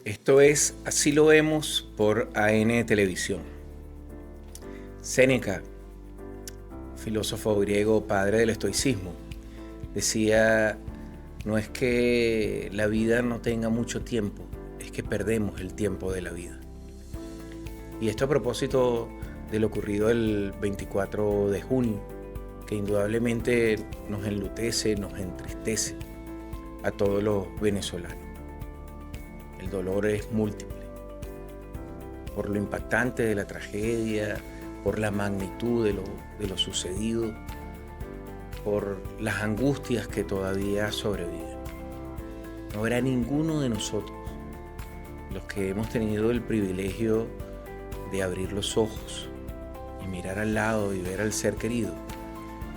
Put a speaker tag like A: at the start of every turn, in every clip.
A: Esto es Así lo vemos por AN Televisión. Séneca, filósofo griego, padre del estoicismo, decía: no es que la vida no tenga mucho tiempo, es que perdemos el tiempo de la vida. Y esto a propósito de lo ocurrido el 24 de junio, que indudablemente nos enlutece, nos entristece a todos los venezolanos. El dolor es múltiple, por lo impactante de la tragedia, por la magnitud de lo sucedido, por las angustias que todavía sobreviven. No habrá ninguno de nosotros, los que hemos tenido el privilegio de abrir los ojos y mirar al lado y ver al ser querido,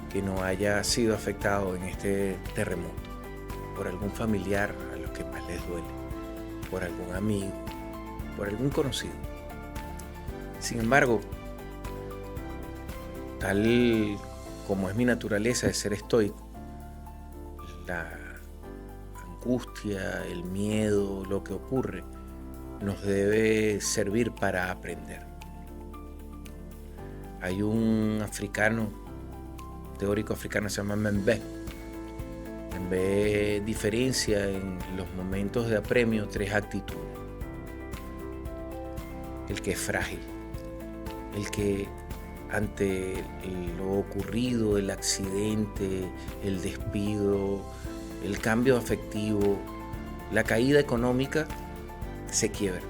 A: que no haya sido afectado en este terremoto por algún familiar a los que más les duele, por algún amigo, por algún conocido. Sin embargo, tal como es mi naturaleza de ser estoico, la angustia, el miedo, lo que ocurre, nos debe servir para aprender. Hay un teórico africano, se llama Mbembe. Mbembe diferencia en los momentos de apremio 3 actitudes. El que es frágil, el que ante lo ocurrido, el accidente, el despido, el cambio afectivo, la caída económica, se quiebra,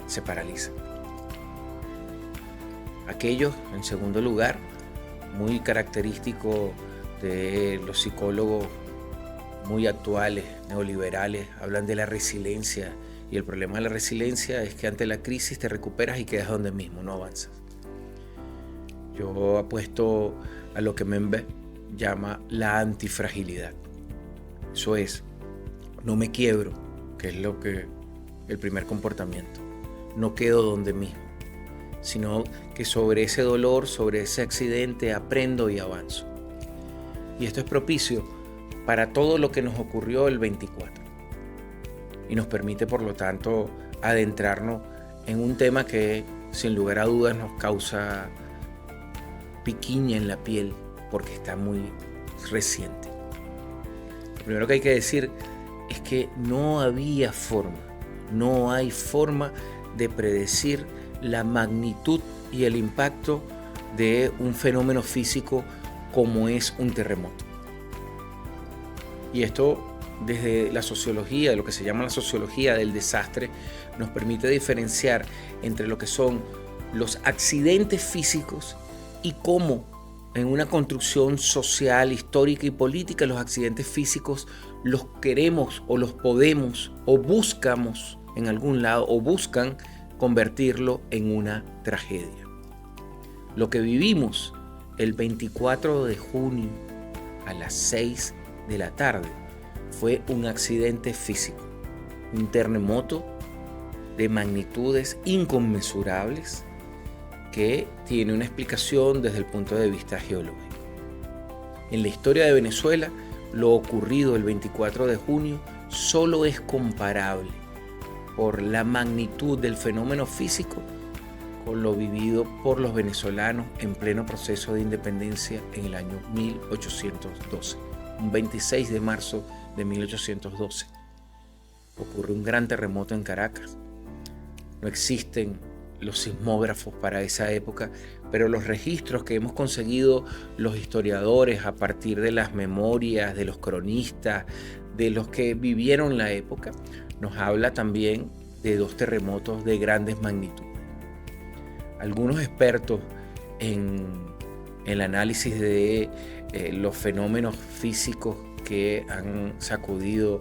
A: se paraliza. Aquellos, en segundo lugar, muy característico de los psicólogos muy actuales, neoliberales, hablan de la resiliencia, y el problema de la resiliencia es que ante la crisis te recuperas y quedas donde mismo, no avanzas. Yo apuesto a lo que Mbembe llama la antifragilidad. Eso es, no me quiebro, que es el primer comportamiento. No quedo donde mismo, sino que sobre ese dolor, sobre ese accidente, aprendo y avanzo. Y esto es propicio para todo lo que nos ocurrió el 24. Y nos permite, por lo tanto, adentrarnos en un tema que, sin lugar a dudas, nos causa piquiña en la piel, porque está muy reciente. Lo primero que hay que decir es que no había forma, no hay forma de predecir la magnitud y el impacto de un fenómeno físico como es un terremoto. Y esto, desde la sociología, lo que se llama la sociología del desastre, nos permite diferenciar entre lo que son los accidentes físicos y cómo en una construcción social, histórica y política los accidentes físicos los queremos o los podemos o buscamos en algún lado o buscan convertirlo en una tragedia. Lo que vivimos el 24 de junio a las 6 de la tarde fue un accidente físico, un terremoto de magnitudes inconmensurables que tiene una explicación desde el punto de vista geológico. En la historia de Venezuela, lo ocurrido el 24 de junio solo es comparable por la magnitud del fenómeno físico con lo vivido por los venezolanos en pleno proceso de independencia en el año 1812. Un 26 de marzo de 1812 ocurre un gran terremoto en Caracas. No existen los sismógrafos para esa época, pero los registros que hemos conseguido los historiadores a partir de las memorias de los cronistas, de los que vivieron la época, nos habla también de 2 terremotos de grandes magnitudes. Algunos expertos en el análisis de los fenómenos físicos que han sacudido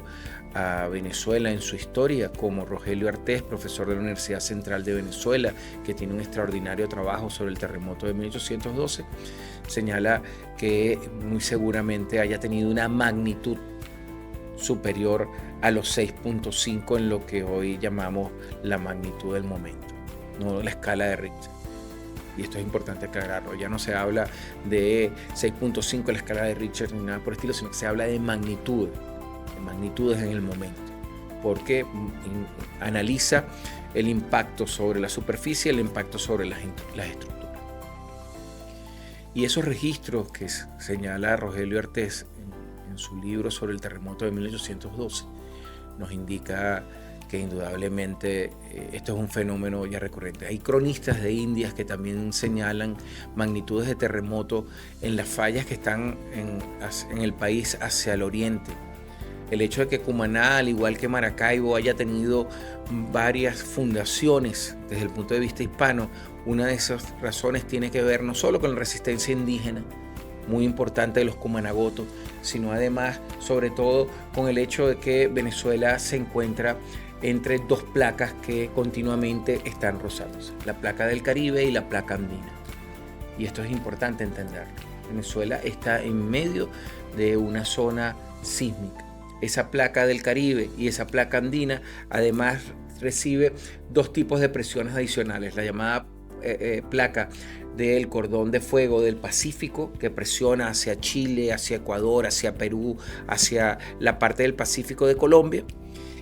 A: a Venezuela en su historia, como Rogelio Artés, profesor de la Universidad Central de Venezuela, que tiene un extraordinario trabajo sobre el terremoto de 1812, señala que muy seguramente haya tenido una magnitud superior a los 6.5 en lo que hoy llamamos la magnitud del momento, no la escala de Richter. Y esto es importante aclararlo, ya no se habla de 6.5 en la escala de Richter ni nada por el estilo, sino que se habla de magnitudes en el momento. porque analiza el impacto sobre la superficie, el impacto sobre las estructuras. Y esos registros que señala Rogelio Artés en su libro sobre el terremoto de 1812 nos indica que indudablemente esto es un fenómeno ya recurrente. Hay cronistas de Indias que también señalan magnitudes de terremoto en las fallas que están en el país hacia el oriente. El hecho de que Cumaná, al igual que Maracaibo, haya tenido varias fundaciones desde el punto de vista hispano, una de esas razones tiene que ver no solo con la resistencia indígena, muy importante de los cumanagotos, sino además, sobre todo, con el hecho de que Venezuela se encuentra entre dos placas que continuamente están rozándose, la placa del Caribe y la placa andina. Y esto es importante entenderlo. Venezuela está en medio de una zona sísmica. Esa placa del Caribe y esa placa andina además recibe dos tipos de presiones adicionales, la llamada placa del cordón de fuego del Pacífico, que presiona hacia Chile, hacia Ecuador, hacia Perú, hacia la parte del Pacífico de Colombia,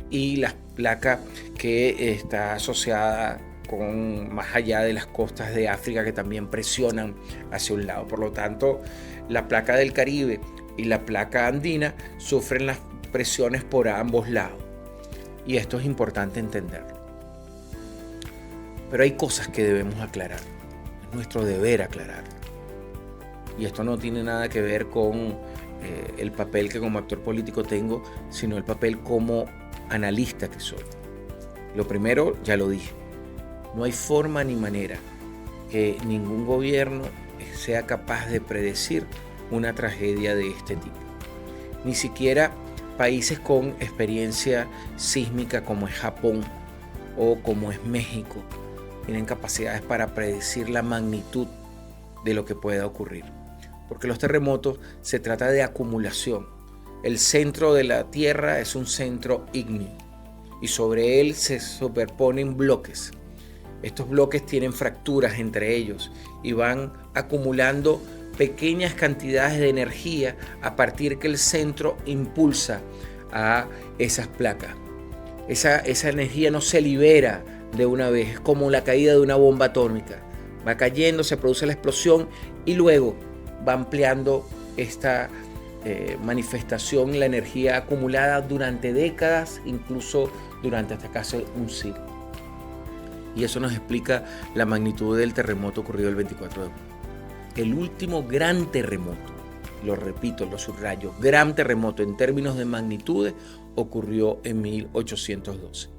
A: y la placa que está asociada con más allá de las costas de África, que también presionan hacia un lado. Por lo tanto, la placa del Caribe y la placa andina sufren las presiones por ambos lados, y esto es importante entenderlo. Pero hay cosas que debemos aclarar, es nuestro deber aclararlo, y esto no tiene nada que ver con el papel que como actor político tengo, sino el papel como analista que soy. Lo primero, ya lo dije, no hay forma ni manera que ningún gobierno sea capaz de predecir una tragedia de este tipo, ni siquiera países con experiencia sísmica como es Japón o como es México tienen capacidades para predecir la magnitud de lo que pueda ocurrir. Porque los terremotos se trata de acumulación. El centro de la Tierra es un centro ígneo y sobre él se superponen bloques. Estos bloques tienen fracturas entre ellos y van acumulando pequeñas cantidades de energía a partir que el centro impulsa a esas placas. Esa energía no se libera de una vez, es como la caída de una bomba atómica. Va cayendo, se produce la explosión y luego va ampliando esta manifestación, la energía acumulada durante décadas, incluso durante hasta casi un siglo. Y eso nos explica la magnitud del terremoto ocurrido el 24 de junio. El último gran terremoto, lo repito, lo subrayo, gran terremoto en términos de magnitudes ocurrió en 1812.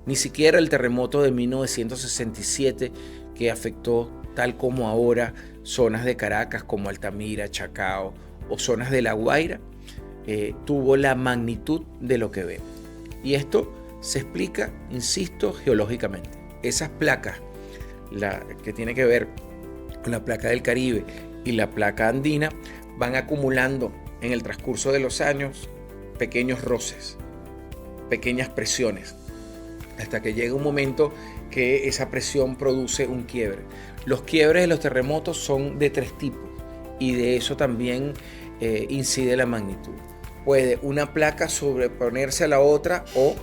A: Ni siquiera el terremoto de 1967, que afectó tal como ahora zonas de Caracas como Altamira, Chacao o zonas de La Guaira, tuvo la magnitud de lo que vemos. Y esto se explica, insisto, geológicamente. Esas placas, la que tiene que ver con la placa del Caribe y la placa andina, van acumulando en el transcurso de los años pequeños roces, pequeñas presiones, hasta que llega un momento que esa presión produce un quiebre. Los quiebres de los terremotos son de tres tipos y de eso también incide la magnitud. Puede una placa sobreponerse a la otra o,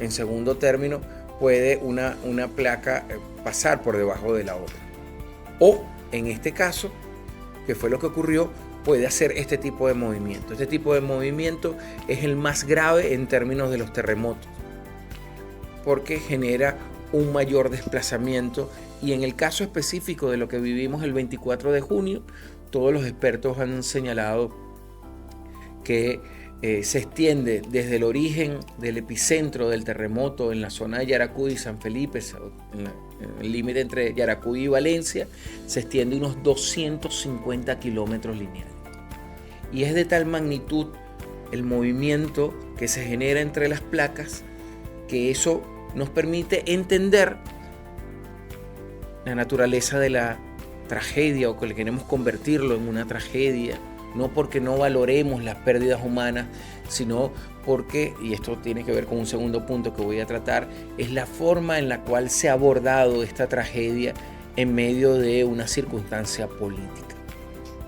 A: en segundo término, puede una placa pasar por debajo de la otra. O, en este caso, que fue lo que ocurrió, puede hacer este tipo de movimiento. Este tipo de movimiento es el más grave en términos de los terremotos, porque genera un mayor desplazamiento, y en el caso específico de lo que vivimos el 24 de junio, todos los expertos han señalado que se extiende desde el origen del epicentro del terremoto en la zona de Yaracuy y San Felipe, en el límite entre Yaracuy y Valencia, se extiende unos 250 kilómetros lineales. Y es de tal magnitud el movimiento que se genera entre las placas que eso nos permite entender la naturaleza de la tragedia, o que queremos convertirlo en una tragedia, no porque no valoremos las pérdidas humanas, sino porque, y esto tiene que ver con un segundo punto que voy a tratar, es la forma en la cual se ha abordado esta tragedia en medio de una circunstancia política.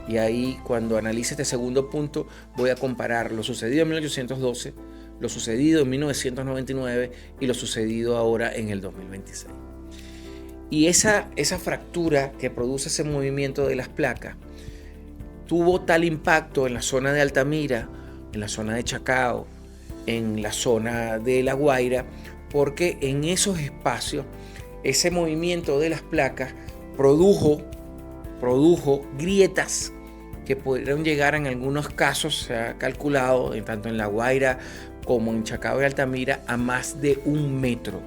A: Y ahí, cuando analice este segundo punto, voy a comparar lo sucedido en 1812 lo sucedido en 1999 y lo sucedido ahora en el 2026. Y esa fractura que produce ese movimiento de las placas tuvo tal impacto en la zona de Altamira, en la zona de Chacao, en la zona de La Guaira, porque en esos espacios ese movimiento de las placas produjo grietas que pudieron llegar en algunos casos, se ha calculado, tanto en La Guaira como en Chacao y Altamira, a más de 1 metro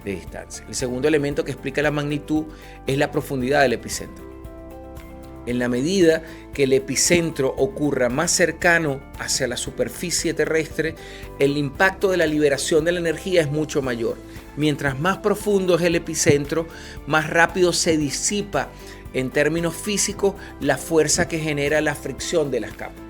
A: de distancia. El segundo elemento que explica la magnitud es la profundidad del epicentro. En la medida que el epicentro ocurra más cercano hacia la superficie terrestre, el impacto de la liberación de la energía es mucho mayor. Mientras más profundo es el epicentro, más rápido se disipa en términos físicos la fuerza que genera la fricción de las capas.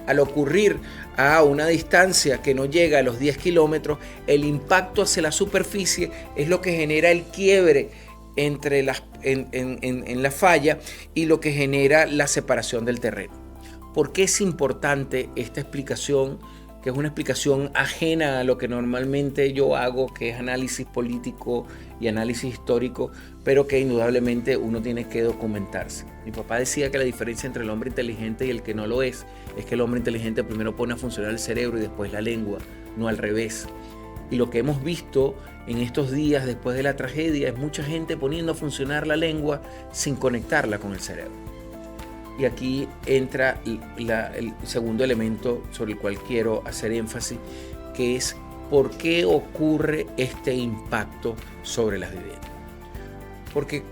A: Al ocurrir a una distancia que no llega a los 10 kilómetros, el impacto hacia la superficie es lo que genera el quiebre en la falla y lo que genera la separación del terreno. ¿Por qué es importante esta explicación, que es una explicación ajena a lo que normalmente yo hago, que es análisis político y análisis histórico, pero que indudablemente uno tiene que documentarse? Mi papá decía que la diferencia entre el hombre inteligente y el que no lo es que el hombre inteligente primero pone a funcionar el cerebro y después la lengua, no al revés. Y lo que hemos visto en estos días después de la tragedia es mucha gente poniendo a funcionar la lengua sin conectarla con el cerebro. Y aquí entra el segundo elemento sobre el cual quiero hacer énfasis, que es por qué ocurre este impacto sobre las viviendas. Porque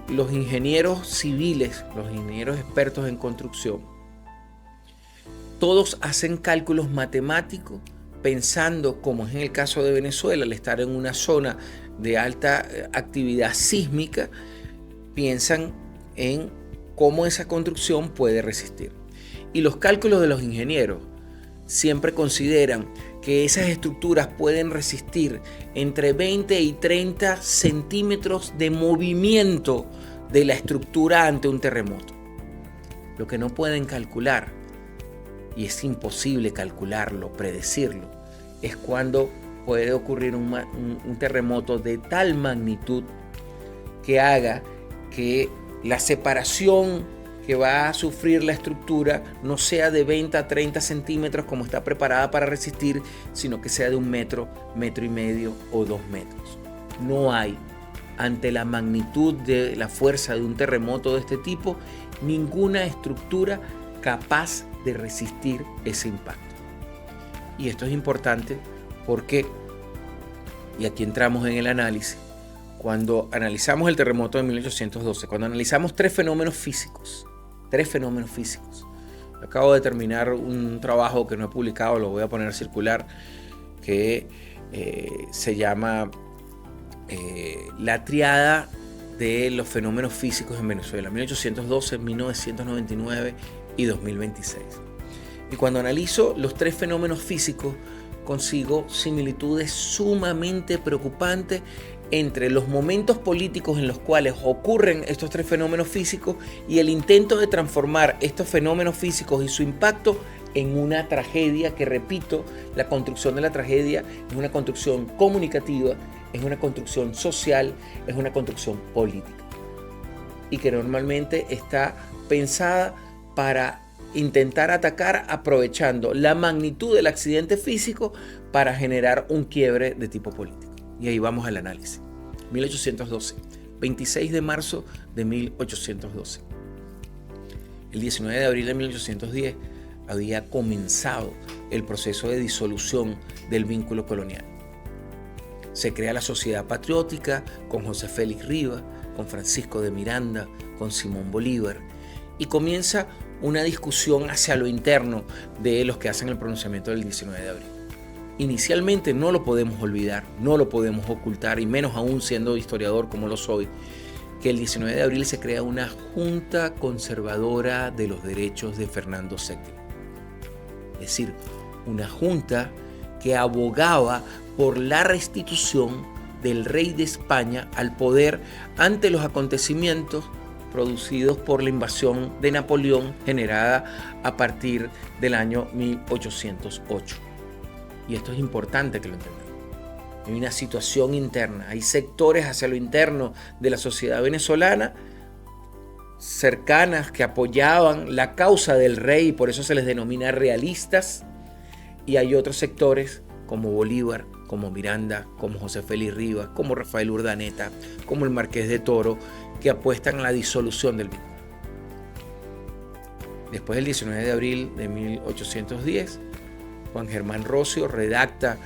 A: los ingenieros civiles, los ingenieros expertos en construcción, todos hacen cálculos matemáticos pensando, como es en el caso de Venezuela, al estar en una zona de alta actividad sísmica, piensan en cómo esa construcción puede resistir. Y los cálculos de los ingenieros siempre consideran que esas estructuras pueden resistir entre 20 y 30 centímetros de movimiento de la estructura ante un terremoto. Lo que no pueden calcular, y es imposible calcularlo, predecirlo, es cuando puede ocurrir un terremoto de tal magnitud que haga que la separación que va a sufrir la estructura no sea de 20 a 30 centímetros como está preparada para resistir, sino que sea de 1 metro, 1,5 metros o 2 metros. No hay, ante la magnitud de la fuerza de un terremoto de este tipo, ninguna estructura capaz de resistir ese impacto. Y esto es importante porque, y aquí entramos en el análisis, cuando analizamos el terremoto de 1812, cuando analizamos tres fenómenos físicos, acabo de terminar un trabajo que no he publicado, lo voy a poner a circular, que se llama La triada de los fenómenos físicos en Venezuela, 1812, 1999 y 2026. Y cuando analizo los tres fenómenos físicos, consigo similitudes sumamente preocupantes entre los momentos políticos en los cuales ocurren estos tres fenómenos físicos y el intento de transformar estos fenómenos físicos y su impacto en una tragedia que, repito, la construcción de la tragedia es una construcción comunicativa, es una construcción social, es una construcción política y que normalmente está pensada para intentar atacar aprovechando la magnitud del accidente físico para generar un quiebre de tipo político. Y ahí vamos al análisis. 1812, 26 de marzo de 1812. El 19 de abril de 1810 había comenzado el proceso de disolución del vínculo colonial. Se crea la Sociedad Patriótica con José Félix Rivas, con Francisco de Miranda, con Simón Bolívar, y comienza una discusión hacia lo interno de los que hacen el pronunciamiento del 19 de abril. Inicialmente no lo podemos olvidar, no lo podemos ocultar, y menos aún siendo historiador como lo soy, que el 19 de abril se crea una Junta Conservadora de los Derechos de Fernando VII. Es decir, una junta que abogaba por la restitución del rey de España al poder ante los acontecimientos producidos por la invasión de Napoleón generada a partir del año 1808. y esto es importante que lo entendamos. Hay una situación interna, hay sectores hacia lo interno de la sociedad venezolana cercanas que apoyaban la causa del rey y por eso se les denomina realistas, y hay otros sectores como Bolívar, como Miranda, como José Félix Rivas, como Rafael Urdaneta, como el Marqués de Toro, que apuestan a la disolución del vínculo. Después del 19 de abril de 1810, Juan Germán Rocio redacta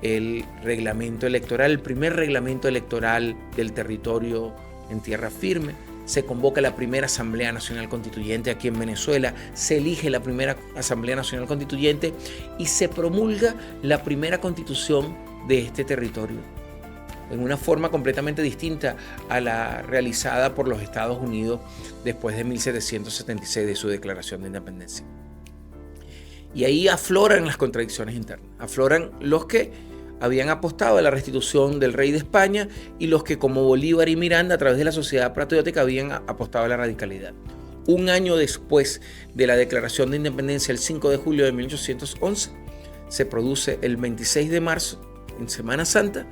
A: el reglamento electoral, el primer reglamento electoral del territorio en tierra firme. Se convoca la primera Asamblea Nacional Constituyente aquí en Venezuela, se elige la primera Asamblea Nacional Constituyente y se promulga la primera constitución de este territorio, en una forma completamente distinta a la realizada por los Estados Unidos después de 1776 de su declaración de independencia. Y ahí afloran las contradicciones internas, afloran los que habían apostado a la restitución del rey de España y los que, como Bolívar y Miranda, a través de la Sociedad Patriótica, habían apostado a la radicalidad. Un año después de la declaración de independencia, el 5 de julio de 1811, se produce el 26 de marzo, en Semana Santa,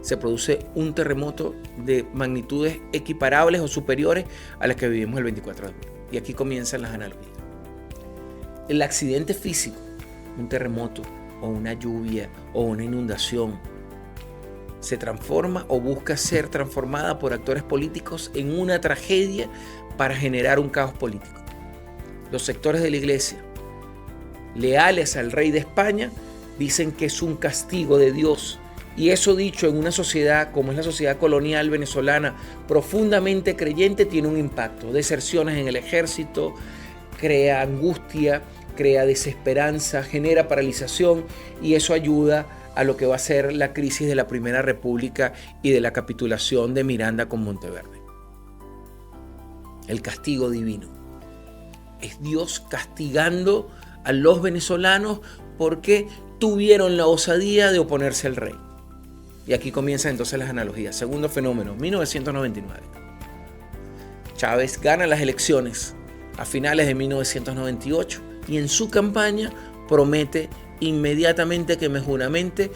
A: se produce un terremoto de magnitudes equiparables o superiores a las que vivimos el 24 de julio. Y aquí comienzan las analogías. El accidente físico, un terremoto, o una lluvia o una inundación, se transforma o busca ser transformada por actores políticos en una tragedia para generar un caos político. Los sectores de la iglesia, leales al rey de España, dicen que es un castigo de Dios. Y eso, dicho en una sociedad como es la sociedad colonial venezolana, profundamente creyente, tiene un impacto. Deserciones en el ejército, crea angustia, crea desesperanza, genera paralización, y eso ayuda a lo que va a ser la crisis de la Primera República y de la capitulación de Miranda con Monteverde. El castigo divino. Es Dios castigando a los venezolanos porque tuvieron la osadía de oponerse al rey. Y aquí comienzan entonces las analogías. Segundo fenómeno, 1999. Chávez gana las elecciones a finales de 1998 y en su campaña promete inmediatamente que me juramente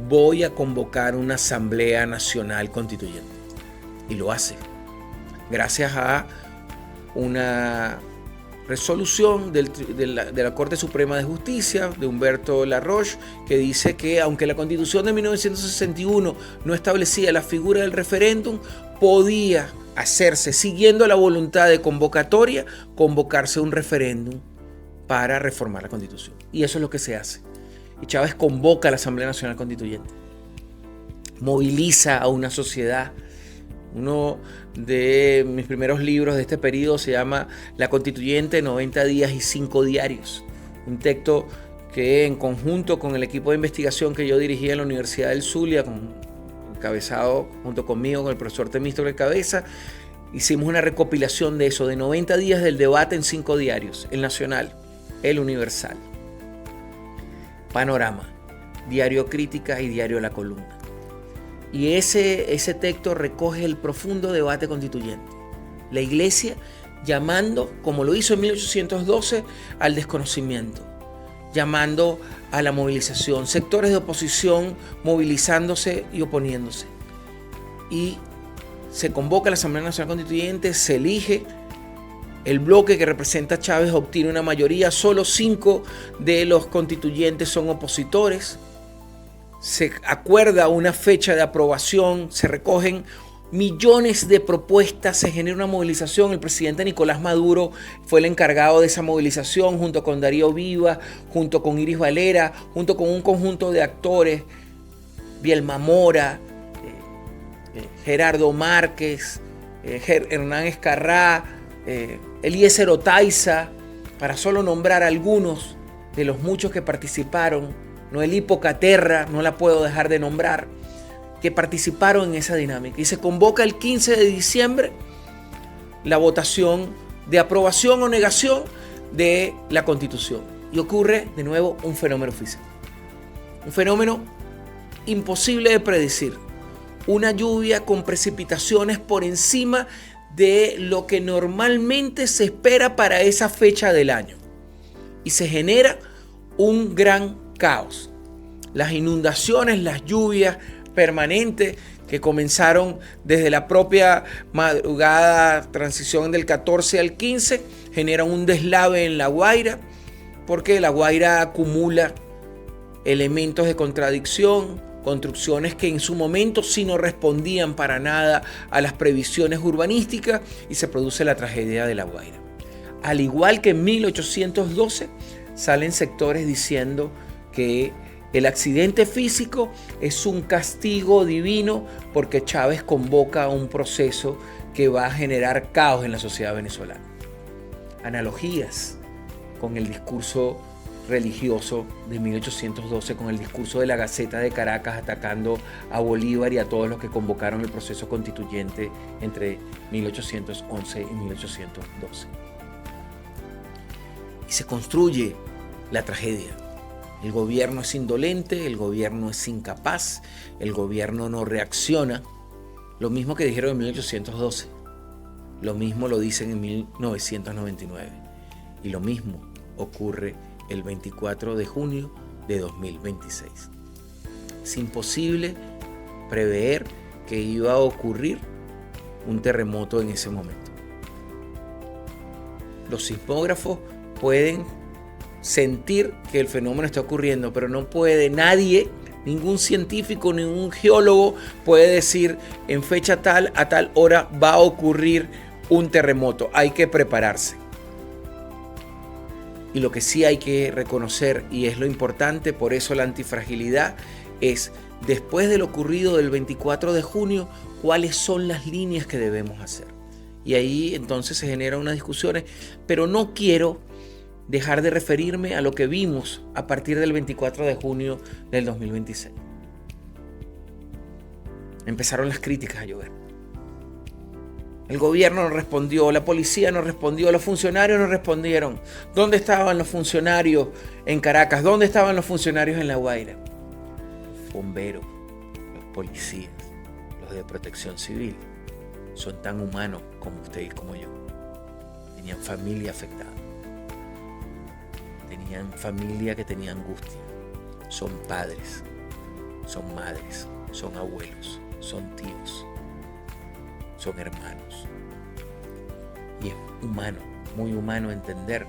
A: voy a convocar una Asamblea Nacional Constituyente. Y lo hace. Gracias a una resolución de la Corte Suprema de Justicia, de Humberto Laroche, que dice que aunque la Constitución de 1961 no establecía la figura del referéndum, podía hacerse, siguiendo la voluntad de convocatoria, convocarse un referéndum para reformar la Constitución. Y eso es lo que se hace. Y Chávez convoca a la Asamblea Nacional Constituyente. Moviliza a una sociedad. Uno de mis primeros libros de este periodo se llama La Constituyente, 90 días y 5 diarios. Un texto que en conjunto con el equipo de investigación que yo dirigía en la Universidad del Zulia, encabezado junto conmigo con el profesor Temístocles Cabeza, hicimos una recopilación de eso, de 90 días del debate en 5 diarios, el Nacional, el Universal, Panorama, Diario Crítica y Diario La Columna. Y ese texto recoge el profundo debate constituyente. La iglesia llamando, como lo hizo en 1812, al desconocimiento, llamando a la movilización, sectores de oposición movilizándose y oponiéndose. Y se convoca a la Asamblea Nacional Constituyente, se elige. El bloque que representa a Chávez obtiene una mayoría, solo 5 de los constituyentes son opositores. Se acuerda una fecha de aprobación, se recogen millones de propuestas, se genera una movilización. El presidente Nicolás Maduro fue el encargado de esa movilización junto con Darío Viva, junto con Iris Valera, junto con un conjunto de actores, Bielma Mora, Gerardo Márquez, Hernán Escarrá, Eliezer Otaiza, para solo nombrar algunos de los muchos que participaron. Noelí Pocaterra, no la puedo dejar de nombrar, que participaron en esa dinámica. Y se convoca el 15 de diciembre la votación de aprobación o negación de la Constitución. Y ocurre de nuevo un fenómeno físico. Un fenómeno imposible de predecir. Una lluvia con precipitaciones por encima de lo que normalmente se espera para esa fecha del año. Y se genera un gran caos. las inundaciones, las lluvias permanentes que comenzaron desde la propia madrugada, transición del 14 al 15, generan un deslave en La Guaira, porque La Guaira acumula elementos de contradicción, construcciones que en su momento sí no respondían para nada a las previsiones urbanísticas, y se produce la tragedia de La Guaira. Al igual que en 1812, salen sectores diciendo que el accidente físico es un castigo divino porque Chávez convoca un proceso que va a generar caos en la sociedad venezolana. Analogías con el discurso religioso de 1812, con el discurso de la Gaceta de Caracas atacando a Bolívar y a todos los que convocaron el proceso constituyente entre 1811 y 1812. Y se construye la tragedia. El gobierno es indolente, el gobierno es incapaz, el gobierno no reacciona. Lo mismo que dijeron en 1812, lo mismo lo dicen en 1999 y lo mismo ocurre el 24 de junio de 2026. Es imposible prever que iba a ocurrir un terremoto en ese momento. Los sismógrafos pueden sentir que el fenómeno está ocurriendo, pero no puede nadie, ningún científico, ningún geólogo puede decir en fecha tal, a tal hora va a ocurrir un terremoto. Hay que prepararse. Y lo que sí hay que reconocer, y es lo importante, por eso la antifragilidad, es después de lo ocurrido del 24 de junio, cuáles son las líneas que debemos hacer. Y ahí entonces se generan unas discusiones, pero no quiero dejar de referirme a lo que vimos a partir del 24 de junio del 2026. Empezaron las críticas a llover. El gobierno no respondió, la policía no respondió, los funcionarios no respondieron. ¿Dónde estaban los funcionarios en Caracas? ¿Dónde estaban los funcionarios en La Guaira? Los bomberos, los policías, los de protección civil son tan humanos como usted y como yo. Tenían familia afectada. Tenían familia que tenía angustia. Son padres, son madres, son abuelos, son tíos, son hermanos. Y es humano, muy humano entender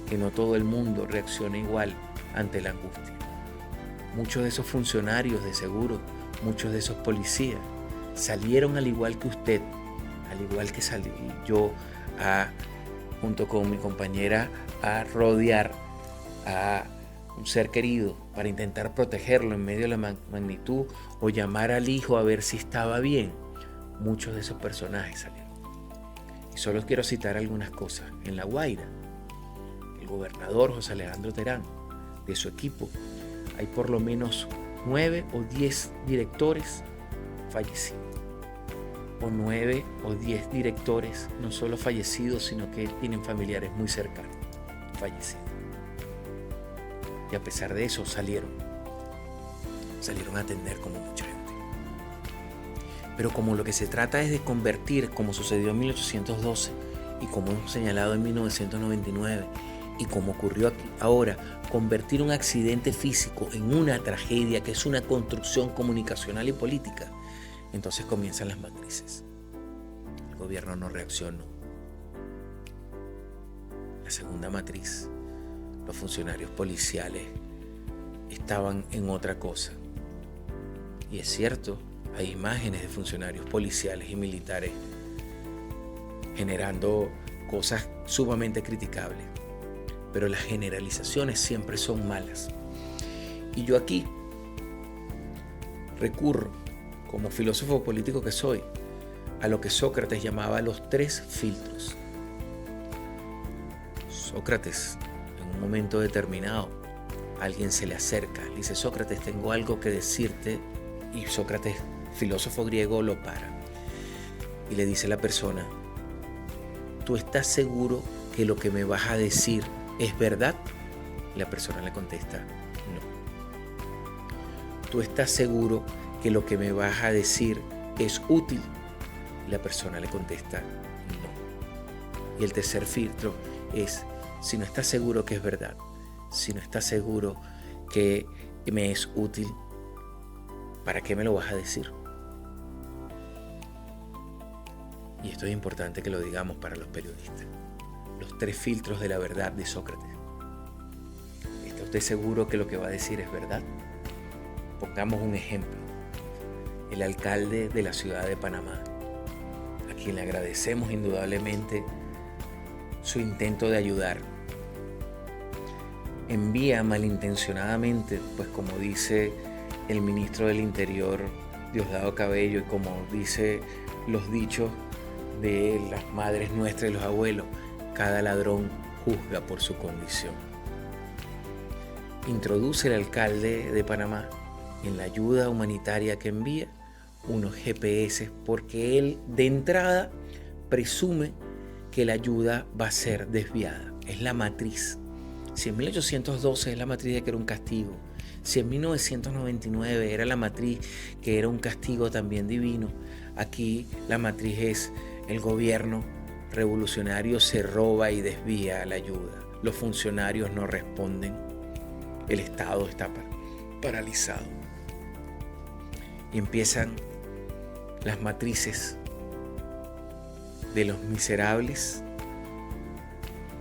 A: que no todo el mundo reacciona igual ante la angustia. Muchos de esos funcionarios de seguro, muchos de esos policías salieron al igual que usted, al igual que salí yo junto con mi compañera a rodear a un ser querido para intentar protegerlo en medio de la magnitud o llamar al hijo a ver si estaba bien. Muchos de esos personajes salieron. Y solo quiero citar algunas cosas. En La Guaira, el gobernador José Alejandro Terán, de su equipo, hay por lo menos 9 o 10 directores fallecidos. O 9 o 10 directores no solo fallecidos, sino que tienen familiares muy cercanos fallecidos. Y a pesar de eso salieron a atender como mucha gente. Pero como lo que se trata es de convertir, como sucedió en 1812 y como hemos señalado en 1999 y como ocurrió aquí ahora, convertir un accidente físico en una tragedia que es una construcción comunicacional y política, entonces comienzan las matrices. El gobierno no reaccionó. La segunda matriz, los funcionarios policiales estaban en otra cosa. Y es cierto, hay imágenes de funcionarios policiales y militares generando cosas sumamente criticables, pero las generalizaciones siempre son malas. Y yo aquí recurro, como filósofo político que soy, a lo que Sócrates llamaba los 3 filtros. Sócrates, en un momento determinado, alguien se le acerca, le dice: Sócrates, tengo algo que decirte. Y Sócrates, filósofo griego, lo para y le dice a la persona: ¿tú estás seguro que lo que me vas a decir es verdad? Y la persona le contesta: no. ¿Tú estás seguro que lo que me vas a decir es útil? Y la persona le contesta: no. Y el tercer filtro es: si no estás seguro que es verdad, si no estás seguro que y me es útil, ¿para qué me lo vas a decir? Y esto es importante que lo digamos para los periodistas. Los 3 filtros de la verdad de Sócrates. ¿Está usted seguro que lo que va a decir es verdad? Pongamos un ejemplo. El alcalde de la ciudad de Panamá, a quien le agradecemos indudablemente su intento de ayudar, envía malintencionadamente, pues como dice el ministro del Interior, Diosdado Cabello, y como dice los dichos de las madres nuestras y los abuelos, cada ladrón juzga por su condición. Introduce el alcalde de Panamá en la ayuda humanitaria que envía unos GPS porque él de entrada presume que la ayuda va a ser desviada. Es la matriz. Si en 1812 es la matriz de que era un castigo, si en 1999 era la matriz que era un castigo también divino, aquí la matriz es el gobierno revolucionario se roba y desvía la ayuda. Los funcionarios no responden. El Estado está paralizado. Y empiezan las matrices de los miserables,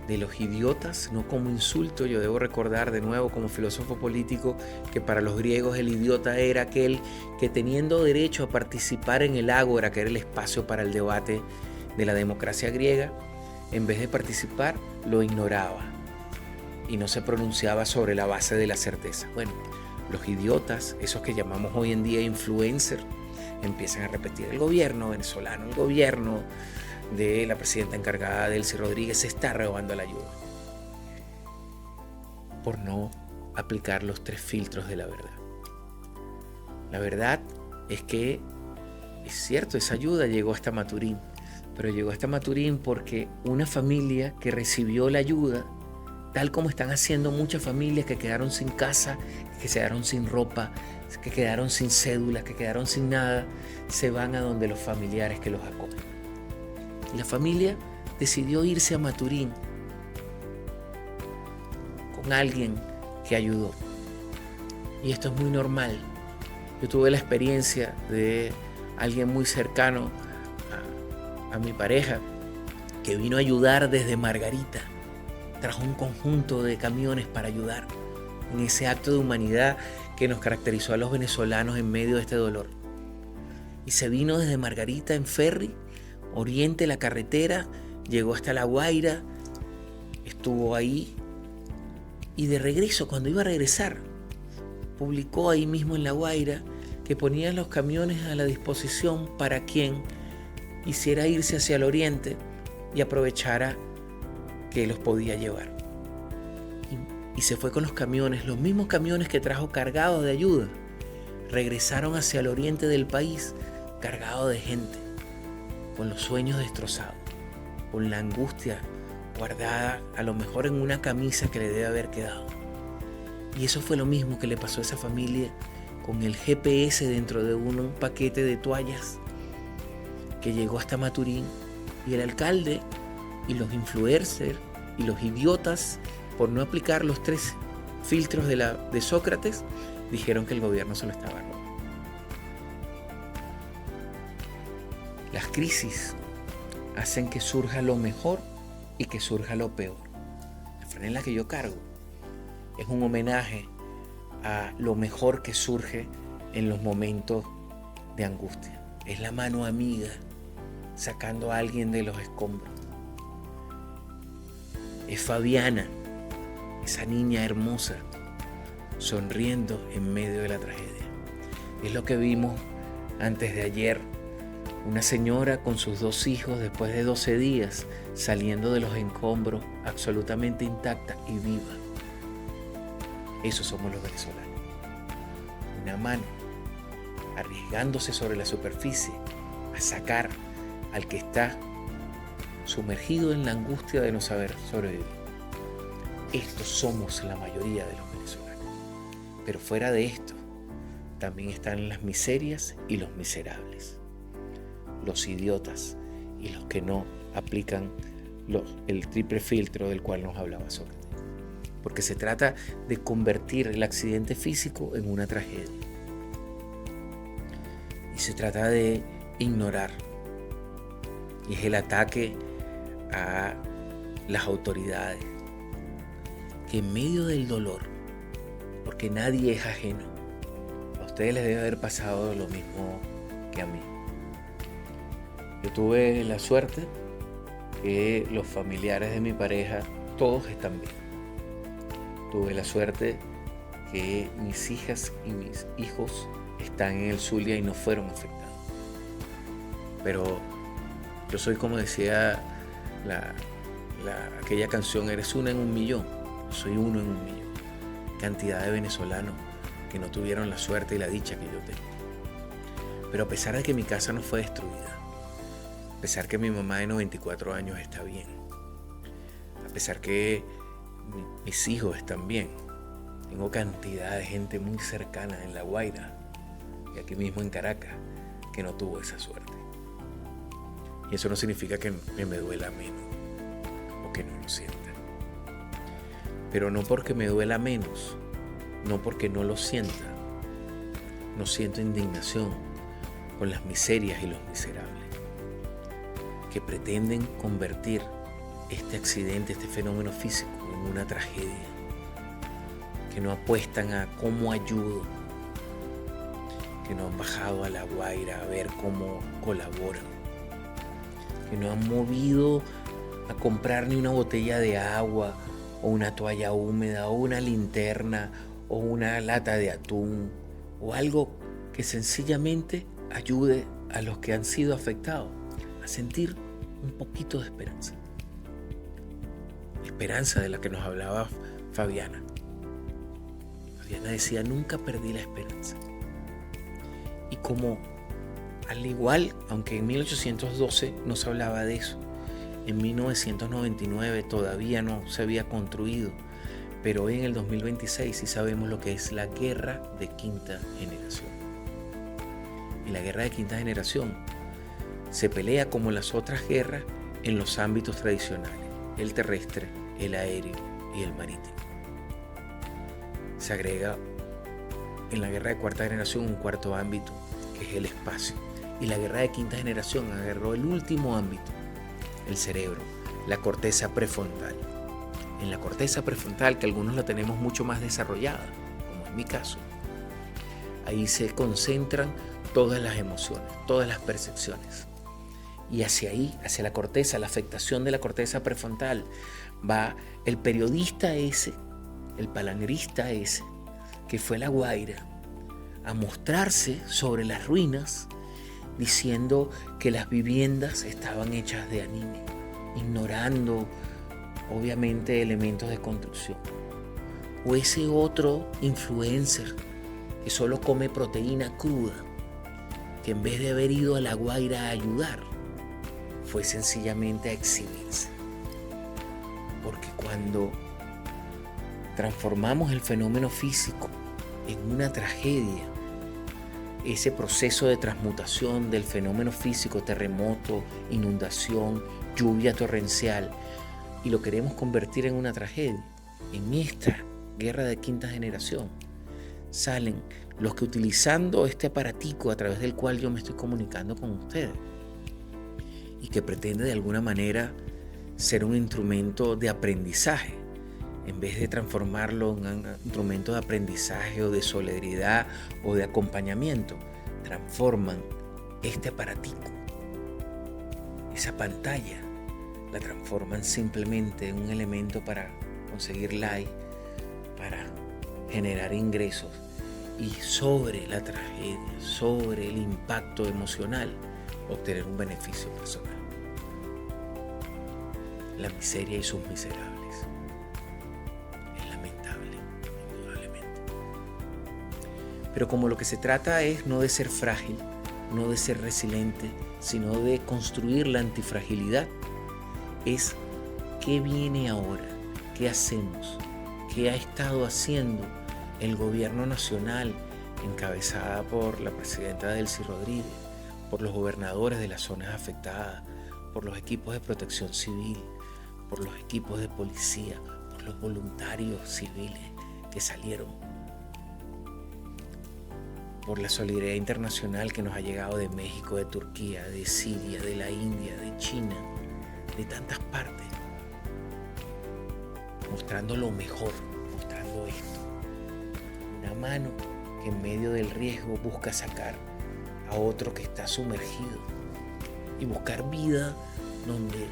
A: de los idiotas, no como insulto. Yo debo recordar de nuevo como filósofo político que para los griegos el idiota era aquel que, teniendo derecho a participar en el ágora, que era el espacio para el debate de la democracia griega, en vez de participar lo ignoraba y no se pronunciaba sobre la base de la certeza. Bueno, los idiotas, esos que llamamos hoy en día influencers, empiezan a repetir: el gobierno venezolano, el gobierno de la presidenta encargada Delcy Rodríguez se está robando la ayuda, por no aplicar los 3 filtros de la verdad. La verdad es que es cierto, esa ayuda llegó hasta Maturín, pero llegó hasta Maturín porque una familia que recibió la ayuda, tal como están haciendo muchas familias que quedaron sin casa, que quedaron sin ropa, que quedaron sin cédulas, que quedaron sin nada, se van a donde los familiares que los acogen. La familia decidió irse a Maturín con alguien que ayudó. Y esto es muy normal. Yo tuve la experiencia de alguien muy cercano a mi pareja que vino a ayudar desde Margarita. Trajo un conjunto de camiones para ayudar en ese acto de humanidad que nos caracterizó a los venezolanos en medio de este dolor. Y se vino desde Margarita en ferry, oriente la carretera, llegó hasta La Guaira, estuvo ahí y de regreso, cuando iba a regresar, publicó ahí mismo en La Guaira que ponían los camiones a la disposición para quien quisiera irse hacia el oriente y aprovechara que los podía llevar. Y se fue con los camiones, los mismos camiones que trajo cargados de ayuda, regresaron hacia el oriente del país cargados de gente, con los sueños destrozados, con la angustia guardada a lo mejor en una camisa que le debe haber quedado. Y eso fue lo mismo que le pasó a esa familia con el GPS dentro de un paquete de toallas que llegó hasta Maturín, y el alcalde y los influencers y los idiotas, por no aplicar los 3 filtros de Sócrates, dijeron que el gobierno se lo estaba robando. Las crisis hacen que surja lo mejor y que surja lo peor. La franela que yo cargo es un homenaje a lo mejor que surge en los momentos de angustia. Es la mano amiga sacando a alguien de los escombros. Es Fabiana, esa niña hermosa, sonriendo en medio de la tragedia. Es lo que vimos antes de ayer. Una señora con sus 2 hijos después de 12 días saliendo de los escombros absolutamente intacta y viva. Eso somos los venezolanos. Una mano arriesgándose sobre la superficie a sacar al que está sumergido en la angustia de no saber sobrevivir. Estos somos la mayoría de los venezolanos. Pero fuera de esto, también están las miserias y los miserables, los idiotas y los que no aplican el triple filtro del cual nos hablaba Sócrates. porque se trata de convertir el accidente físico en una tragedia. Y se trata de ignorar. Y es el ataque a las autoridades, que en medio del dolor, porque nadie es ajeno, a ustedes les debe haber pasado lo mismo que a mí. Yo tuve la suerte que los familiares de mi pareja todos están bien. Tuve la suerte que mis hijas y mis hijos están en el Zulia y no fueron afectados. Pero yo soy, como decía aquella canción, eres una en un millón. Yo soy uno en un millón. Cantidad de venezolanos que no tuvieron la suerte y la dicha que yo tengo. Pero a pesar de que mi casa no fue destruida, a pesar que mi mamá de 94 años está bien, a pesar que mis hijos están bien, tengo cantidad de gente muy cercana en La Guaira y aquí mismo en Caracas que no tuvo esa suerte. Y eso no significa que me duela menos o que no lo sienta. Pero no porque me duela menos, no porque no lo sienta, no siento indignación con las miserias y los miserables que pretenden convertir este accidente, este fenómeno físico en una tragedia, que no apuestan a cómo ayudo, que no han bajado a La Guaira a ver cómo colaboran, que no han movido a comprar ni una botella de agua o una toalla húmeda o una linterna o una lata de atún o algo que sencillamente ayude a los que han sido afectados a sentir un poquito de esperanza. Esperanza de la que nos hablaba Fabiana. Fabiana decía, nunca perdí la esperanza. Y como al igual, aunque en 1812 no se hablaba de eso, en 1999 todavía no se había construido, pero hoy en el 2026 sí sabemos lo que es la guerra de quinta generación. Y la guerra de quinta generación se pelea como las otras guerras en los ámbitos tradicionales, el terrestre, el aéreo y el marítimo. Se agrega en la guerra de cuarta generación un cuarto ámbito, que es el espacio. Y la guerra de quinta generación agarró el último ámbito, el cerebro, la corteza prefrontal. En la corteza prefrontal, que algunos la tenemos mucho más desarrollada, como es mi caso, ahí se concentran todas las emociones, todas las percepciones. Y hacia ahí, hacia la corteza, la afectación de la corteza prefrontal, va el periodista ese, el palangrista ese, que fue a La Guaira a mostrarse sobre las ruinas, diciendo que las viviendas estaban hechas de anime, ignorando obviamente elementos de construcción. O ese otro influencer que solo come proteína cruda, que en vez de haber ido a La Guaira a ayudar, fue sencillamente a exhibirse. Porque cuando transformamos el fenómeno físico en una tragedia, ese proceso de transmutación del fenómeno físico, terremoto, inundación, lluvia torrencial, y lo queremos convertir en una tragedia, en esta guerra de quinta generación salen los que, utilizando este aparatico a través del cual yo me estoy comunicando con ustedes y que pretende de alguna manera ser un instrumento de aprendizaje, en vez de transformarlo en un instrumento de aprendizaje o de solidaridad o de acompañamiento, transforman este aparatico, esa pantalla, la transforman simplemente en un elemento para conseguir likes, para generar ingresos, y sobre la tragedia, sobre el impacto emocional, obtener un beneficio personal. La miseria y sus miserables. Es lamentable, indudablemente. Pero como lo que se trata es no de ser frágil, no de ser resiliente, sino de construir la antifragilidad, es qué viene ahora, qué hacemos, qué ha estado haciendo el gobierno nacional, encabezada por la presidenta Delcy Rodríguez, por los gobernadores de las zonas afectadas, por los equipos de protección civil, por los equipos de policía, por por los voluntarios civiles que salieron, por la solidaridad internacional que nos ha llegado de México, de Turquía, de Siria, de la India, de China, de tantas partes, mostrando lo mejor, mostrando esto. Una mano que en medio del riesgo busca sacar a otro que está sumergido y buscar vida donde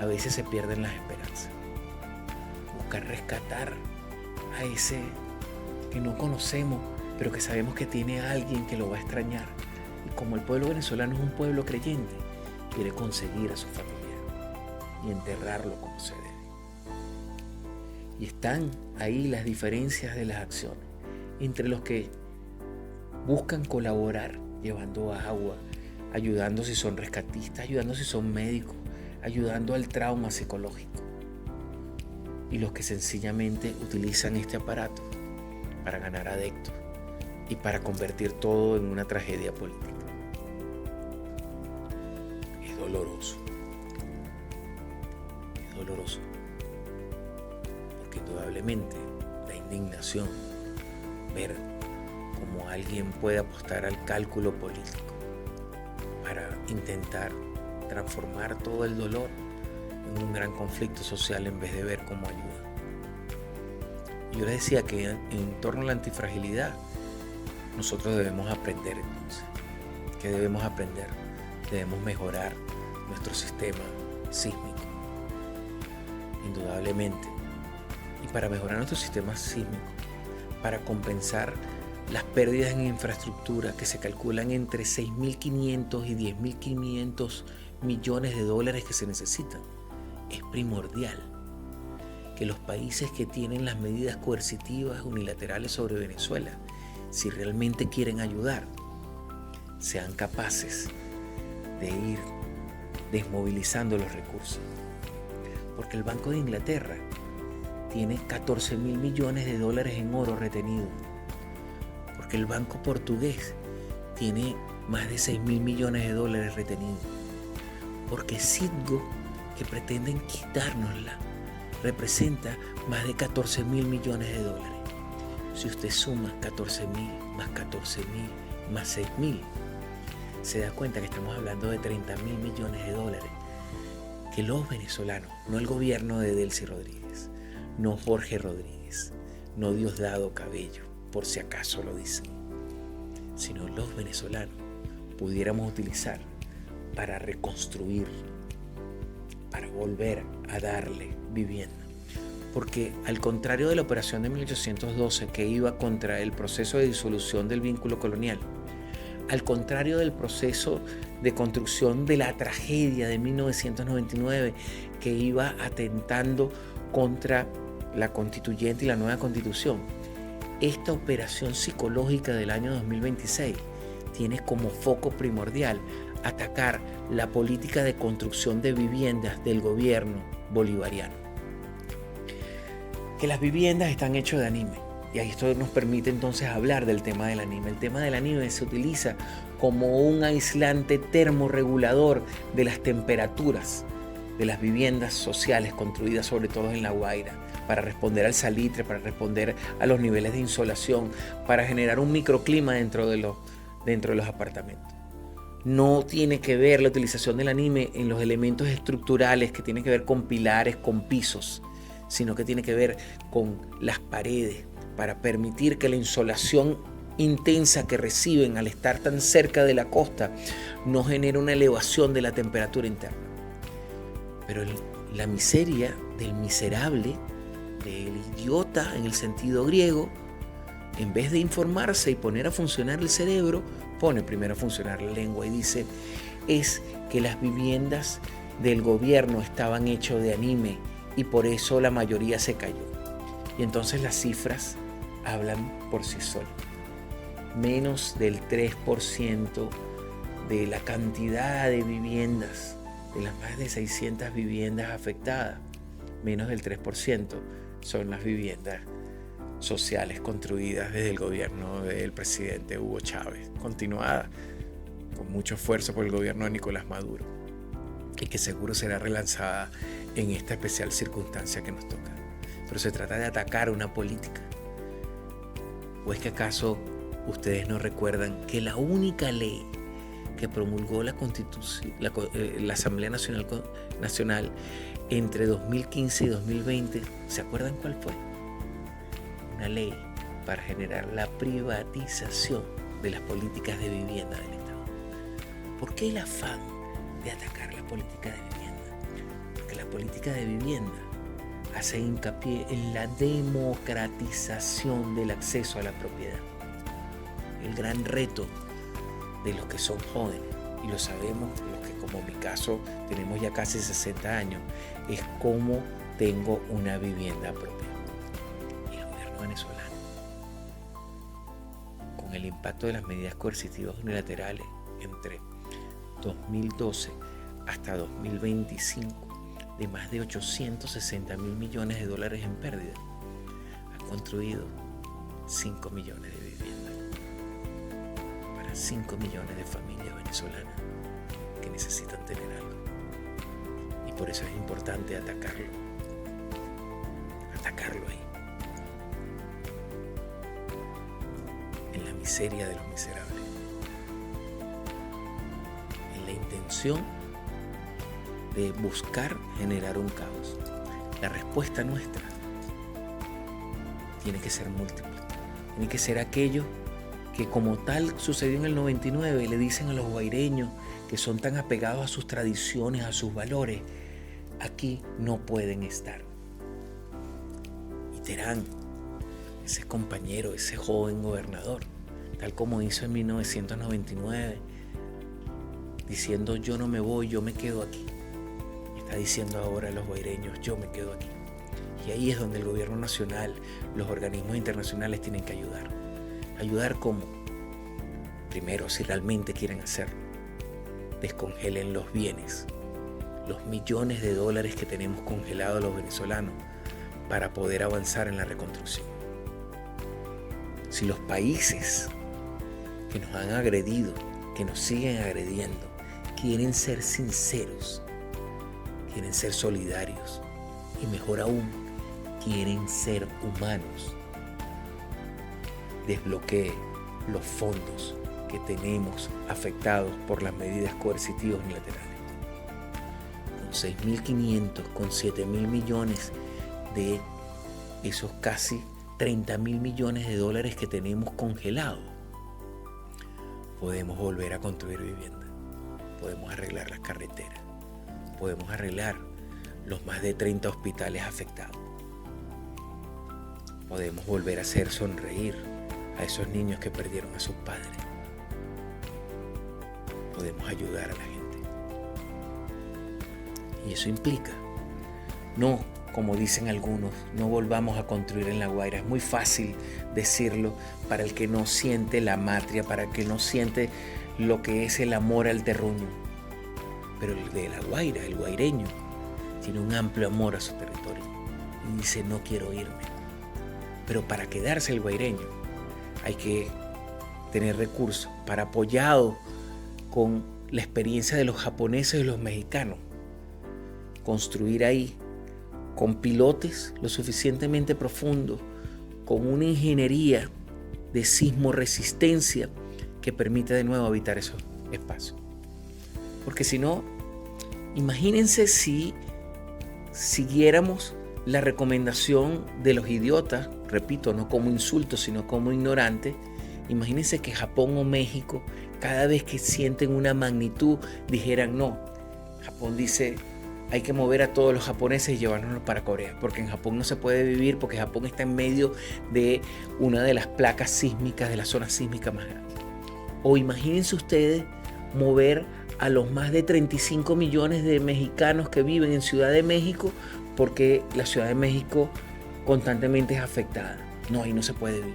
A: a veces se pierden las esperanzas. Buscar rescatar a ese que no conocemos, pero que sabemos que tiene a alguien que lo va a extrañar. Y como el pueblo venezolano es un pueblo creyente, quiere conseguir a su familiar y enterrarlo como se debe. Y están ahí las diferencias de las acciones entre los que buscan colaborar llevando agua, ayudando si son rescatistas, ayudando si son médicos, ayudando al trauma psicológico, y los que sencillamente utilizan este aparato para ganar adeptos y para convertir todo en una tragedia política. Es doloroso, porque indudablemente la indignación, ver cómo alguien puede apostar al cálculo político para intentar transformar todo el dolor en un gran conflicto social en vez de ver cómo ayuda. Yo les decía que en torno a la antifragilidad nosotros debemos aprender entonces. ¿Qué debemos aprender? Debemos mejorar nuestro sistema sísmico, indudablemente. Y para mejorar nuestro sistema sísmico, para compensar las pérdidas en infraestructura que se calculan entre 6.500 y 10.500 millones de dólares que se necesitan, es primordial que los países que tienen las medidas coercitivas unilaterales sobre Venezuela, si realmente quieren ayudar, sean capaces de ir desmovilizando los recursos. Porque el Banco de Inglaterra tiene 14.000 millones de dólares en oro retenido. Porque el Banco Portugués tiene más de 6.000 millones de dólares retenidos. Porque Citgo, que pretenden quitárnosla, representa más de 14.000 millones de dólares. Si usted suma 14.000 más 14.000 más 6.000, se da cuenta que estamos hablando de 30.000 millones de dólares que los venezolanos, no el gobierno de Delcy Rodríguez, no Jorge Rodríguez, no Diosdado Cabello, por si acaso lo dicen, sino los venezolanos pudiéramos utilizar para reconstruir, para volver a darle vivienda. Porque al contrario de la operación de 1812 que iba contra el proceso de disolución del vínculo colonial, al contrario del proceso de construcción de la tragedia de 1999 que iba atentando contra la constituyente y la nueva constitución, esta operación psicológica del año 2026 tiene como foco primordial atacar la política de construcción de viviendas del gobierno bolivariano. Que las viviendas están hechas de anime. Y esto nos permite entonces hablar del tema del anime. El tema del anime se utiliza como un aislante termorregulador de las temperaturas de las viviendas sociales construidas sobre todo en La Guaira, para responder al salitre, para responder a los niveles de insolación, para generar un microclima dentro de los apartamentos. No tiene que ver la utilización del anime en los elementos estructurales que tienen que ver con pilares, con pisos, sino que tiene que ver con las paredes, para permitir que la insolación intensa que reciben al estar tan cerca de la costa no genere una elevación de la temperatura interna. Pero la miseria del miserable, del idiota en el sentido griego, en vez de informarse y poner a funcionar el cerebro, pone primero a funcionar la lengua y dice, es que las viviendas del gobierno estaban hechas de anime y por eso la mayoría se cayó. Y entonces las cifras hablan por sí solas. Menos del 3% de la cantidad de viviendas, de las más de 600 viviendas afectadas, menos del 3% son las viviendas sociales construidas desde el gobierno del presidente Hugo Chávez, continuada con mucho esfuerzo por el gobierno de Nicolás Maduro, y que seguro será relanzada en esta especial circunstancia que nos toca. pero se trata de atacar una política. ¿O es que acaso ustedes no recuerdan que la única ley que promulgó la Constitución, la Asamblea Nacional entre 2015 y 2020, ¿se acuerdan cuál fue? Una ley para generar la privatización de las políticas de vivienda del Estado. ¿Por qué el afán de atacar la política de vivienda? Porque la política de vivienda hace hincapié en la democratización del acceso a la propiedad. El gran reto de los que son jóvenes, y lo sabemos los que, como en mi caso, tenemos ya casi 60 años, es cómo tengo una vivienda propia. Y el gobierno venezolano, con el impacto de las medidas coercitivas unilaterales entre 2012 hasta 2025, de más de 860 mil millones de dólares en pérdida, ha construido 5 millones de viviendas para 5 millones de familias venezolanas que necesitan tener algo. Y por eso es importante atacarlo ahí, en la miseria de los miserables, en la intención de buscar generar un caos. La respuesta nuestra tiene que ser múltiple. Tiene que ser aquello que, como tal sucedió en el 99, le dicen a los guaireños que son tan apegados a sus tradiciones, a sus valores, aquí no pueden estar. Y Terán, ese compañero, ese joven gobernador, tal como hizo en 1999, diciendo yo no me voy, yo me quedo aquí. Está diciendo ahora a los guaireños, yo me quedo aquí. Y ahí es donde el gobierno nacional, los organismos internacionales tienen que ayudar. ¿Ayudar cómo? Primero, si realmente quieren hacerlo, descongelen los bienes, los millones de dólares que tenemos congelados los venezolanos para poder avanzar en la reconstrucción. Si los países que nos han agredido, que nos siguen agrediendo, quieren ser sinceros, quieren ser solidarios y, mejor aún, quieren ser humanos, desbloquee los fondos que tenemos afectados por las medidas coercitivas unilaterales. Con 6.500, con 7.000 millones de esos casi 30.000 millones de dólares que tenemos congelados, podemos volver a construir vivienda, podemos arreglar las carreteras, podemos arreglar los más de 30 hospitales afectados. Podemos volver a hacer sonreír a esos niños que perdieron a sus padres. Podemos ayudar a la gente. Y eso implica, no, como dicen algunos, no volvamos a construir en La Guaira. Es muy fácil decirlo para el que no siente la matria, para el que no siente lo que es el amor al terruño. Pero el de La Guaira, el guaireño, tiene un amplio amor a su territorio y dice no quiero irme. Pero para quedarse el guaireño hay que tener recursos para, apoyado con la experiencia de los japoneses y los mexicanos, construir ahí con pilotes lo suficientemente profundos, con una ingeniería de sismo resistencia que permita de nuevo habitar esos espacios. Porque si no, imagínense si siguiéramos la recomendación de los idiotas, repito, no como insulto, sino como ignorante. Imagínense que Japón o México, cada vez que sienten una magnitud, dijeran no. Japón dice, hay que mover a todos los japoneses y llevárnoslos para Corea, porque en Japón no se puede vivir, porque Japón está en medio de una de las placas sísmicas, de la zona sísmica más grande. O imagínense ustedes mover a los más de 35 millones de mexicanos que viven en Ciudad de México, porque la Ciudad de México constantemente es afectada. No, ahí no se puede vivir.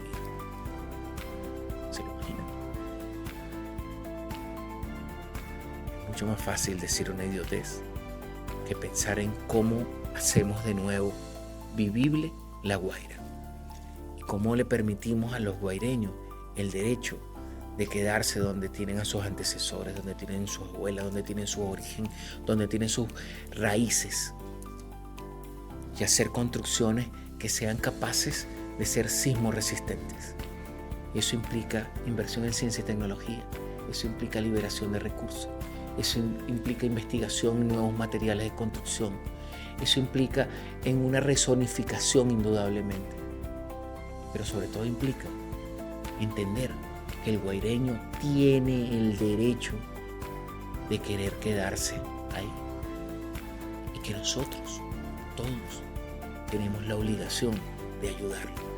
A: ¿Se lo imaginan? Es mucho más fácil decir una idiotez que pensar en cómo hacemos de nuevo vivible La Guaira y cómo le permitimos a los guaireños el derecho de quedarse donde tienen a sus antecesores, donde tienen sus abuelas, donde tienen su origen, donde tienen sus raíces, y hacer construcciones que sean capaces de ser sismo resistentes. Eso implica inversión en ciencia y tecnología, eso implica liberación de recursos, eso implica investigación en nuevos materiales de construcción, eso implica en una rezonificación indudablemente, pero sobre todo implica entender que el guaireño tiene el derecho de querer quedarse ahí y que nosotros, todos, tenemos la obligación de ayudarlo.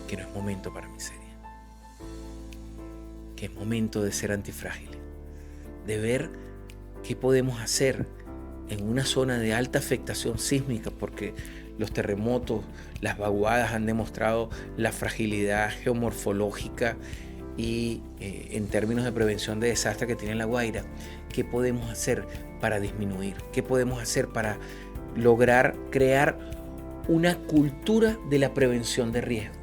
A: Que no es momento para miseria, que es momento de ser antifrágiles, de ver qué podemos hacer en una zona de alta afectación sísmica, porque los terremotos, las vaguadas han demostrado la fragilidad geomorfológica y en términos de prevención de desastre que tiene La Guaira. ¿Qué podemos hacer para disminuir? ¿Qué podemos hacer para lograr crear una cultura de la prevención de riesgo?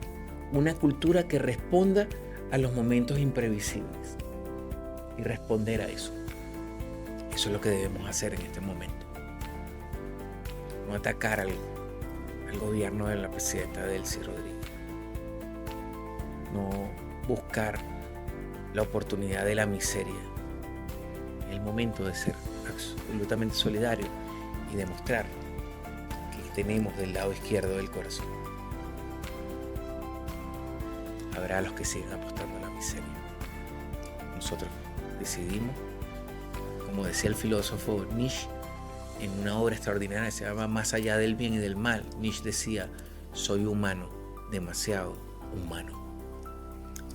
A: Una cultura que responda a los momentos imprevisibles y responder a eso. Eso es lo que debemos hacer en este momento. No atacar al gobierno de la presidenta Delcy Rodríguez. No buscar la oportunidad de la miseria. Es el momento de ser absolutamente solidario y demostrar que tenemos del lado izquierdo del corazón. Habrá los que siguen apostando a la miseria. Nosotros decidimos, como decía el filósofo Nietzsche, en una obra extraordinaria que se llama Más allá del bien y del mal, Nietzsche decía: soy humano, demasiado humano.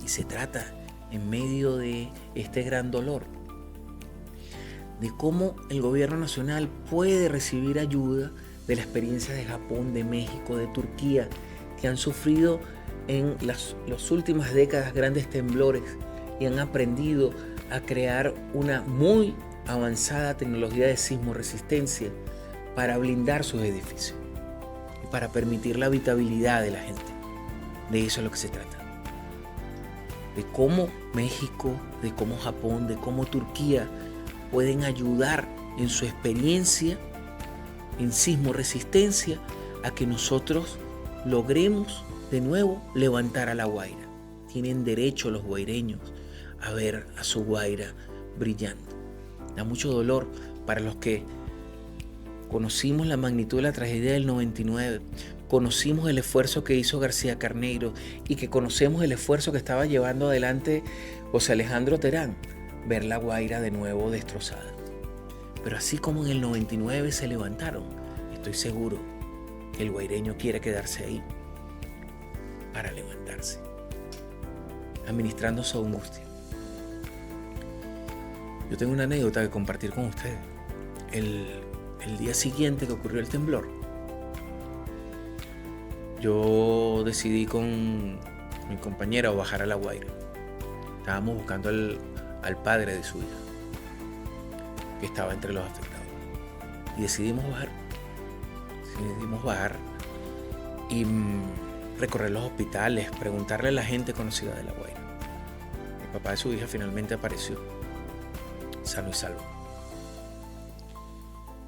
A: Y se trata, en medio de este gran dolor, de cómo el gobierno nacional puede recibir ayuda de la experiencia de Japón, de México, de Turquía, que han sufrido en las últimas décadas grandes temblores y han aprendido a crear una muy avanzada tecnología de sismo resistencia para blindar sus edificios y para permitir la habitabilidad de la gente. De eso es lo que se trata. De cómo México, de cómo Japón, de cómo Turquía pueden ayudar en su experiencia en sismo resistencia a que nosotros logremos de nuevo levantar a La Guaira. Tienen derecho los guaireños a ver a su Guaira brillando. Da mucho dolor para los que conocimos la magnitud de la tragedia del 99, conocimos el esfuerzo que hizo García Carneiro y que conocemos el esfuerzo que estaba llevando adelante José Alejandro Terán, ver La Guaira de nuevo destrozada. Pero así como en el 99 se levantaron, estoy seguro que el guaireño quiere quedarse ahí para levantarse, administrando su angustia. Yo tengo una anécdota que compartir con ustedes. El día siguiente que ocurrió el temblor, yo decidí con mi compañera bajar a La Guaira. Estábamos buscando al padre de su hija, que estaba entre los afectados. Y decidimos bajar y recorrer los hospitales, preguntarle a la gente conocida de La Guaira. El papá de su hija finalmente apareció, sano y salvo.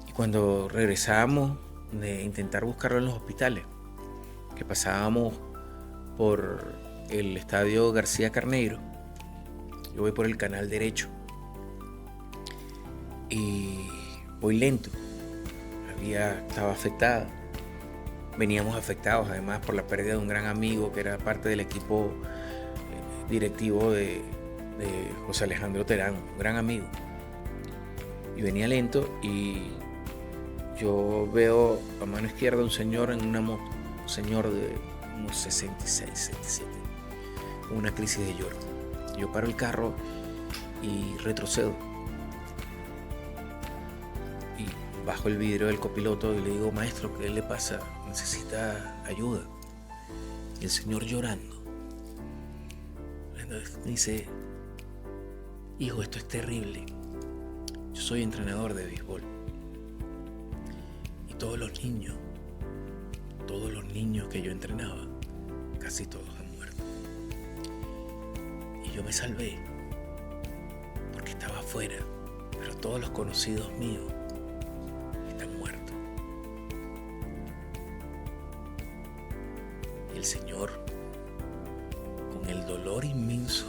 A: Y cuando regresábamos de intentar buscarlo en los hospitales, que pasábamos por el estadio García Carneiro, yo voy por el canal derecho y voy lento. La vía estaba afectada. Veníamos afectados además por la pérdida de un gran amigo que era parte del equipo directivo de José Alejandro Terán, un gran amigo. Y venía lento y yo veo a mano izquierda un señor en una moto, un señor de unos 66, 67, con una crisis de lloro. Yo paro el carro y retrocedo. Y bajo el vidrio del copiloto y le digo: maestro, ¿qué le pasa? Necesita ayuda. Y el señor llorando. Entonces me dice: hijo, esto es terrible. Yo soy entrenador de béisbol. Y todos los niños que yo entrenaba, casi todos han muerto. Y yo me salvé porque estaba afuera, pero todos los conocidos míos están muertos. El Señor, con el dolor inmenso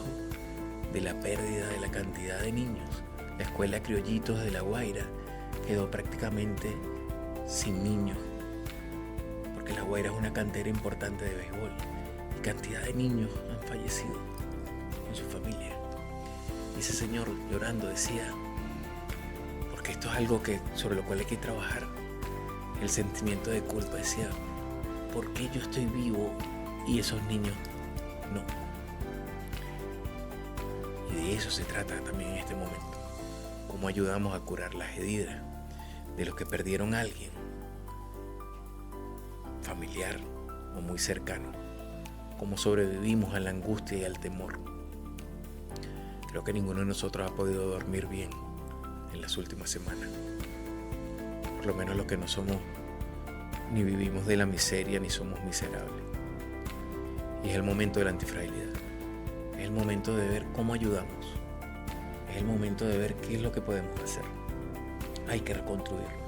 A: de la pérdida de la cantidad de niños, la escuela Criollitos de La Guaira quedó prácticamente sin niños, porque La Guaira es una cantera importante de béisbol y cantidad de niños han fallecido en su familia. Y ese señor llorando decía, porque esto es algo sobre lo cual hay que trabajar, el sentimiento de culpa, decía, ¿por qué yo estoy vivo y esos niños no? Y de eso se trata también en este momento. Cómo ayudamos a curar las heridas de los que perdieron a alguien, familiar o muy cercano. Cómo sobrevivimos a la angustia y al temor. Creo que ninguno de nosotros ha podido dormir bien en las últimas semanas. Por lo menos los que no somos, ni vivimos de la miseria, ni somos miserables. Y es el momento de la antifragilidad. Es el momento de ver cómo ayudamos. Es el momento de ver qué es lo que podemos hacer. Hay que reconstruirlo.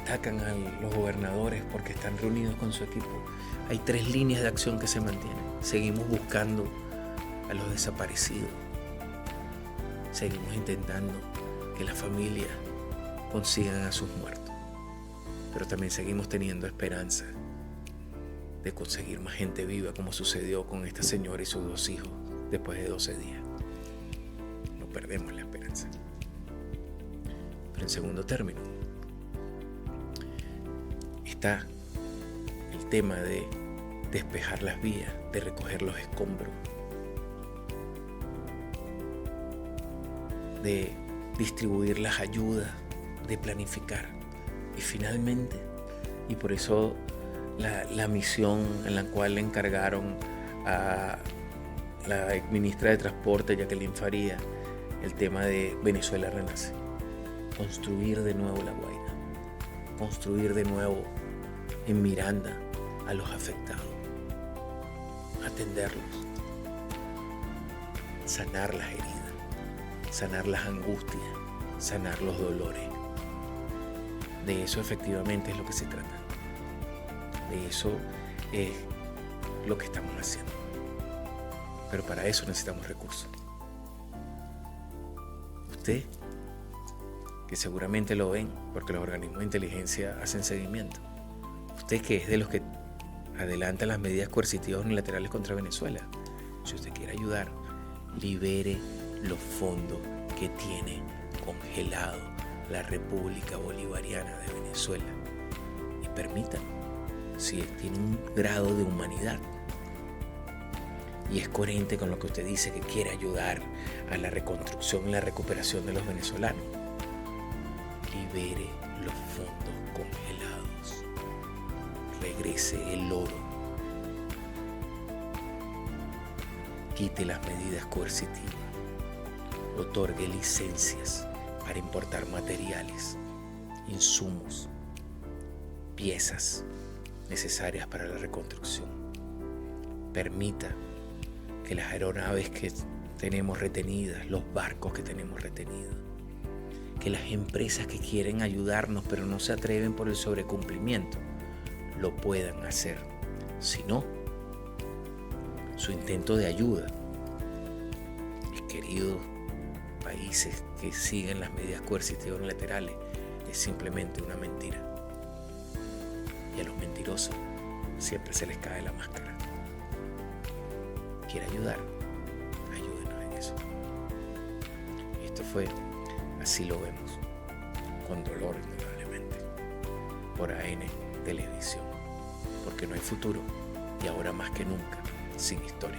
A: Atacan a los gobernadores porque están reunidos con su equipo. Hay 3 líneas de acción que se mantienen. Seguimos buscando a los desaparecidos. Seguimos intentando que las familias consigan a sus muertos. Pero también seguimos teniendo esperanza de conseguir más gente viva, como sucedió con esta señora y sus 2 hijos después de 12 días. No perdemos la esperanza. Pero en segundo término, está el tema de despejar las vías, de recoger los escombros, de distribuir las ayudas, de planificar. Y finalmente, y por eso la misión en la cual le encargaron a la ministra de Transporte, Jacqueline Faría, el tema de Venezuela Renace. Construir de nuevo La Guaira, construir de nuevo en Miranda a los afectados, atenderlos, sanar las heridas, sanar las angustias, sanar los dolores. De eso efectivamente es lo que se trata. De eso es lo que estamos haciendo. Pero para eso necesitamos recursos. Usted, que seguramente lo ven porque los organismos de inteligencia hacen seguimiento. Usted que es de los que adelanta las medidas coercitivas unilaterales contra Venezuela. Si usted quiere ayudar, libere los fondos que tiene congelado la República Bolivariana de Venezuela y permita, si tiene un grado de humanidad y es coherente con lo que usted dice que quiere ayudar a la reconstrucción y la recuperación de los venezolanos, libere los fondos congelados, regrese el oro, quite las medidas coercitivas, otorgue licencias para importar materiales, insumos, piezas necesarias para la reconstrucción. Permita que las aeronaves que tenemos retenidas, los barcos que tenemos retenidos, que las empresas que quieren ayudarnos pero no se atreven por el sobrecumplimiento, lo puedan hacer. Si no, su intento de ayuda, mis queridos países que siguen las medidas coercitivas unilaterales, es simplemente una mentira. Y a los mentirosos siempre se les cae la máscara. ¿Quiere ayudar? Ayúdenos en eso. Esto fue Así lo vemos, con dolor indudablemente, por AN Televisión, porque no hay futuro y ahora más que nunca sin historia.